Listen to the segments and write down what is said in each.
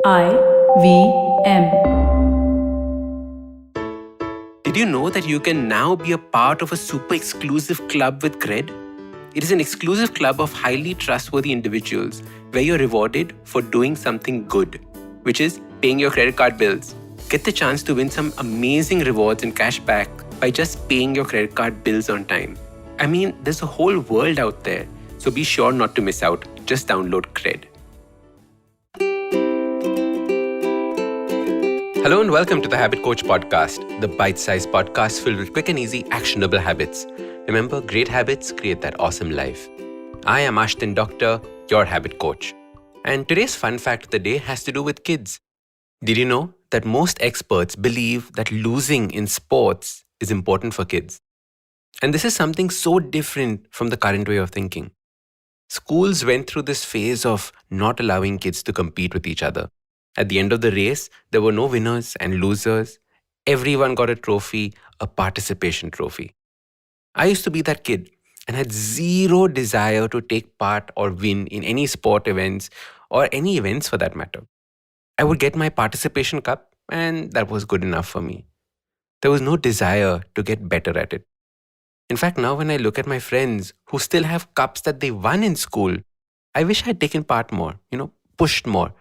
IVM. Did you know that you can now be a part of a super exclusive club with Cred? It is an exclusive club of highly trustworthy individuals where you're rewarded for doing something good, which is paying your credit card bills. Get the chance to win some amazing rewards and cash back by just paying your credit card bills on time. I mean, there's a whole world out there, so be sure not to miss out. Just download Cred. Hello and welcome to the Habit Coach Podcast, the bite-sized podcast filled with quick and easy actionable habits. Remember, great habits create that awesome life. I am Ashton Doctor, your habit coach. And today's fun fact of the day has to do with kids. Did you know that most experts believe that losing in sports is important for kids? And this is something so different from the current way of thinking. Schools went through this phase of not allowing kids to compete with each other. At the end of the race, there were no winners and losers. Everyone got a trophy, a participation trophy. I used to be that kid and had zero desire to take part or win in any sport events or any events for that matter. I would get my participation cup and that was good enough for me. There was no desire to get better at it. In fact, now when I look at my friends who still have cups that they won in school, I wish I'd taken part more, pushed more,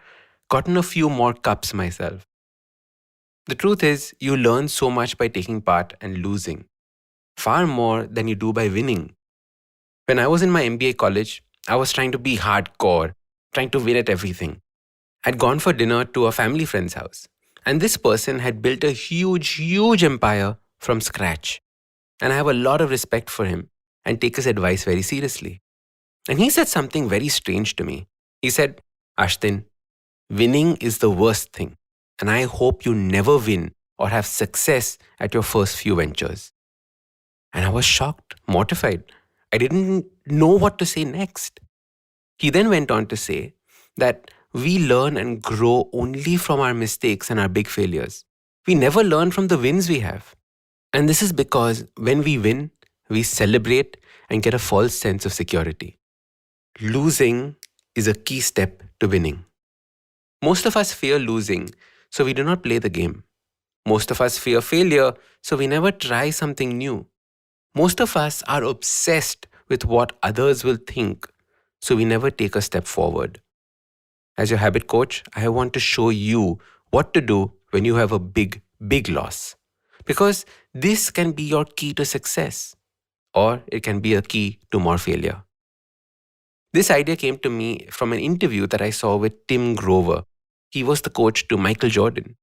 gotten a few more cups myself. The truth is, you learn so much by taking part and losing, far more than you do by winning. When I was in my MBA college, I was trying to be hardcore, trying to win at everything. I'd gone for dinner to a family friend's house, and this person had built a huge empire from scratch. And I have a lot of respect for him and take his advice very seriously. And he said something very strange to me. He said, Ashton, winning is the worst thing, and I hope you never win or have success at your first few ventures. And I was shocked, mortified. I didn't know what to say next. He then went on to say that we learn and grow only from our mistakes and our big failures. We never learn from the wins we have. And this is because when we win, we celebrate and get a false sense of security. Losing is a key step to winning. Most of us fear losing, so we do not play the game. Most of us fear failure, so we never try something new. Most of us are obsessed with what others will think, so we never take a step forward. As your habit coach, I want to show you what to do when you have a big loss. Because this can be your key to success, or it can be a key to more failure. This idea came to me from an interview that I saw with Tim Grover. He was the coach to Michael Jordan.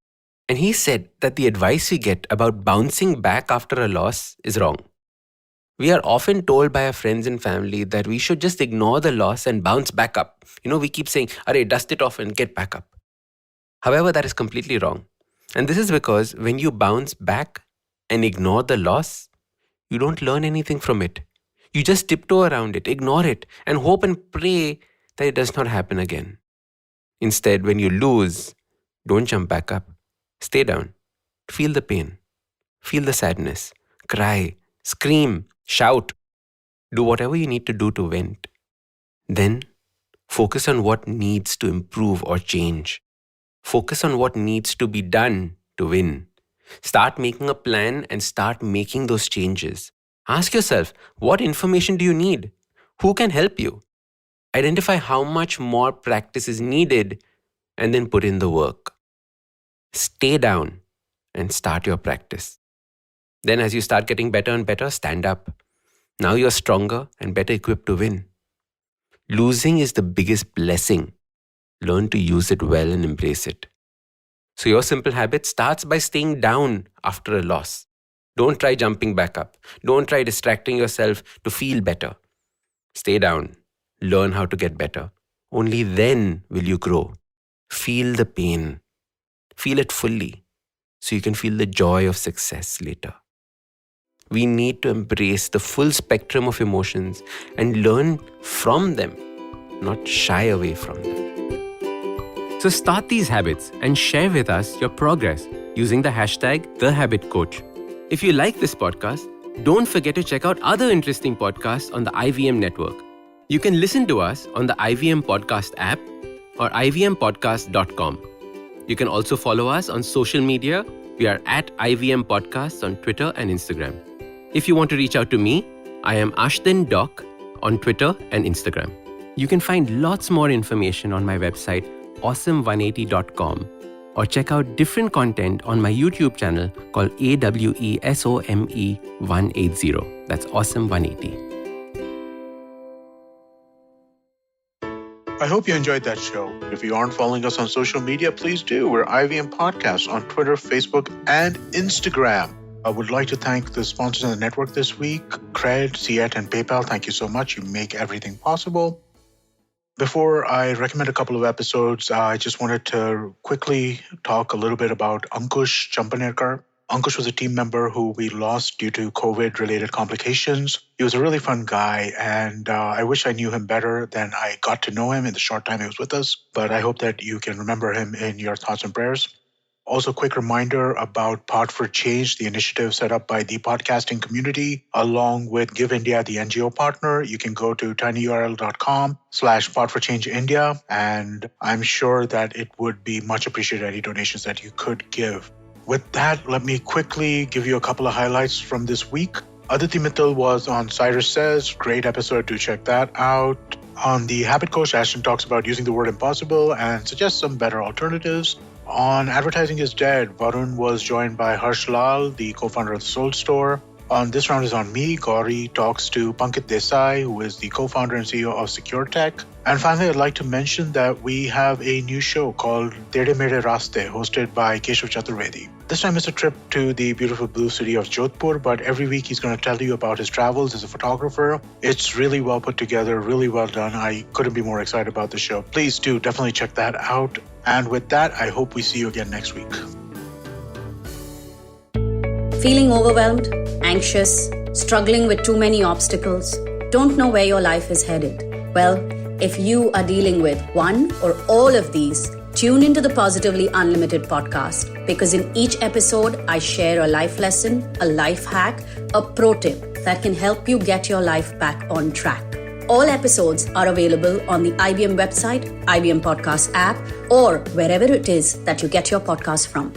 And he said that the advice we get about bouncing back after a loss is wrong. We are often told by our friends and family that we should just ignore the loss and bounce back up. We keep saying, "Arey, dust it off and get back up." However, that is completely wrong. And this is because when you bounce back and ignore the loss, you don't learn anything from it. You just tiptoe around it, ignore it, and hope and pray that it does not happen again. Instead, when you lose, don't jump back up. Stay down. Feel the pain. Feel the sadness. Cry. Scream. Shout. Do whatever you need to do to vent. Then, focus on what needs to improve or change. Focus on what needs to be done to win. Start making a plan and start making those changes. Ask yourself, what information do you need? Who can help you? Identify how much more practice is needed and then put in the work. Stay down and start your practice. Then as you start getting better and better, stand up. Now you're stronger and better equipped to win. Losing is the biggest blessing. Learn to use it well and embrace it. So your simple habit starts by staying down after a loss. Don't try jumping back up. Don't try distracting yourself to feel better. Stay down. Learn how to get better. Only then will you grow. Feel the pain. Feel it fully so you can feel the joy of success later. We need to embrace the full spectrum of emotions and learn from them, not shy away from them. So start these habits and share with us your progress using the hashtag #TheHabitCoach. If you like this podcast, don't forget to check out other interesting podcasts on the IVM network. You can listen to us on the IVM Podcast app or ivmpodcast.com. You can also follow us on social media. We are at IVM Podcasts on Twitter and Instagram. If you want to reach out to me, I am Ashtin Doc on Twitter and Instagram. You can find lots more information on my website, awesome180.com, or check out different content on my YouTube channel called AWESOME 180. That's Awesome 180. I hope you enjoyed that show. If you aren't following us on social media, please do. We're IVM Podcasts on Twitter, Facebook, and Instagram. I would like to thank the sponsors of the network this week, Cred, Ciet, and PayPal. Thank you so much. You make everything possible. Before I recommend a couple of episodes, I just wanted to quickly talk a little bit about Ankush Champanerkar. Ankush was a team member who we lost due to COVID-related complications. He was a really fun guy, and I wish I knew him better than I got to know him in the short time he was with us. But I hope that you can remember him in your thoughts and prayers. Also, a quick reminder about Pod for Change, the initiative set up by the podcasting community, along with Give India, the NGO partner. You can go to tinyurl.com/podforchangeindia, and I'm sure that it would be much appreciated, any donations that you could give. With that, let me quickly give you a couple of highlights from this week. Aditi Mittal was on Cyrus Says. Great episode, do check that out. On the Habit Coach, Ashton talks about using the word impossible and suggests some better alternatives. On Advertising is Dead, Varun was joined by Harsh Lal, the co-founder of the Soul Store. On This Round is on Me, Gauri talks to Pankit Desai, who is the co-founder and CEO of Secure Tech. And finally, I'd like to mention that we have a new show called Tere Mere Raste, hosted by Keshav Chaturvedi. This time it's a trip to the beautiful blue city of Jodhpur, but every week he's going to tell you about his travels as a photographer. It's really well put together, really well done. I couldn't be more excited about the show. Please do definitely check that out. And with that, I hope we see you again next week. Feeling overwhelmed, anxious, struggling with too many obstacles, don't know where your life is headed? Well, if you are dealing with one or all of these, tune into the Positively Unlimited podcast, because in each episode, I share a life lesson, a life hack, a pro tip that can help you get your life back on track. All episodes are available on the IBM website, IBM Podcast app, or wherever it is that you get your podcast from.